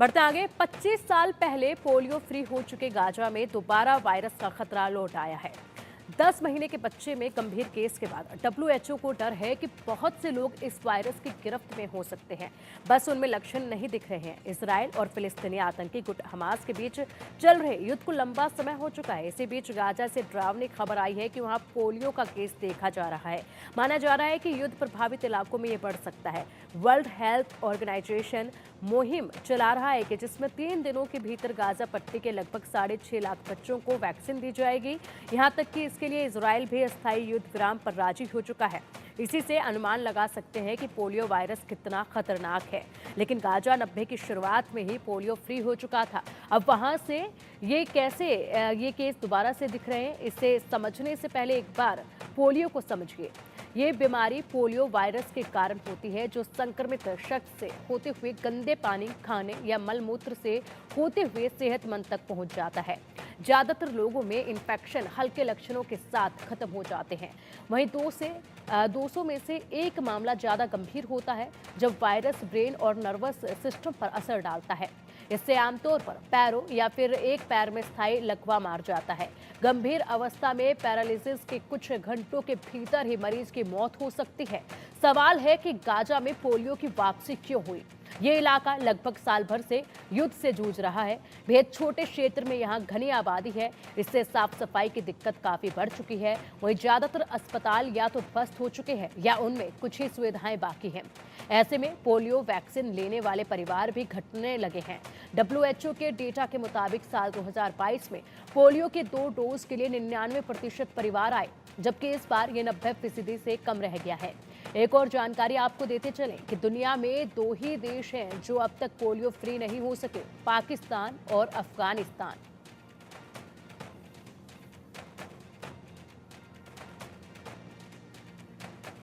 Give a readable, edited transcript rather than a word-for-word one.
बढ़ते आगे 25 साल पहले पोलियो फ्री हो चुके गाजा में दोबारा वायरस का खतरा लौट आया है। 10 महीने के बच्चे में गंभीर केस के बाद डब्ल्यूएचओ को डर है कि बहुत से लोग इस वायरस की गिरफ्त में हो सकते हैं। बस उनमें लक्षण नहीं दिख रहे हैं। इसराइल और फिलिस्तीनी आतंकी गुट हमास के बीच चल रहे युद्ध को लंबा समय हो चुका है। इसी बीच गाजा से डरावनी खबर आई है कि वहां पोलियो का केस देखा जा रहा है। माना जा रहा है कि युद्ध प्रभावित इलाकों में ये बढ़ सकता है। वर्ल्ड हेल्थ ऑर्गेनाइजेशन मुहिम चला रहा है कि जिसमें 3 दिनों के भीतर गाजा पट्टी के लगभग 6.5 लाख बच्चों को वैक्सीन दी जाएगी। यहां तक कि इसके लिए इजराइल भी अस्थायी युद्ध विराम पर राजी हो चुका है। इसी से अनुमान लगा सकते हैं कि पोलियो वायरस कितना खतरनाक है। लेकिन गाजा 90 की शुरुआत में ही पोलियो फ्री हो चुका था। अब वहां से ये केस दोबारा से दिख रहे हैं, इसे समझने से पहले एक बार पोलियो को समझिए। ये बीमारी पोलियो वायरस के कारण होती है, जो संक्रमित शख्स से होते हुए गंदे पानी, खाने या मलमूत्र से होते हुए सेहतमंद तक पहुंच जाता है। ज्यादातर लोगों में इन्फेक्शन हल्के लक्षणों के साथ खत्म हो जाते हैं। वहीं 200 में से एक मामला ज्यादा गंभीर होता है, जब वायरस ब्रेन और नर्वस सिस्टम पर असर डालता है। इससे आमतौर पर पैरों या फिर एक पैर में स्थायी लकवा मार जाता है। गंभीर अवस्था में पैरालिसिस के कुछ घंटों के भीतर ही मरीज की मौत हो सकती है। सवाल है कि गाजा में पोलियो की वापसी क्यों हुई? ये इलाका लगभग साल भर से युद्ध से जूझ रहा है। बेहद छोटे क्षेत्र में यहाँ घनी आबादी है, इससे साफ सफाई की दिक्कत काफी बढ़ चुकी है। वहीं ज्यादातर अस्पताल या तो ध्वस्त हो चुके हैं या उनमें कुछ ही सुविधाएं बाकी हैं। ऐसे में पोलियो वैक्सीन लेने वाले परिवार भी घटने लगे हैं। डब्ल्यूएचओ के डेटा के मुताबिक साल 2022 में पोलियो के 2 डोज के लिए 99% परिवार आए, जबकि इस बार ये 90% से कम रह गया है। एक और जानकारी आपको देते चलें कि दुनिया में 2 ही देश हैं जो अब तक पोलियो फ्री नहीं हो सके, पाकिस्तान और अफगानिस्तान।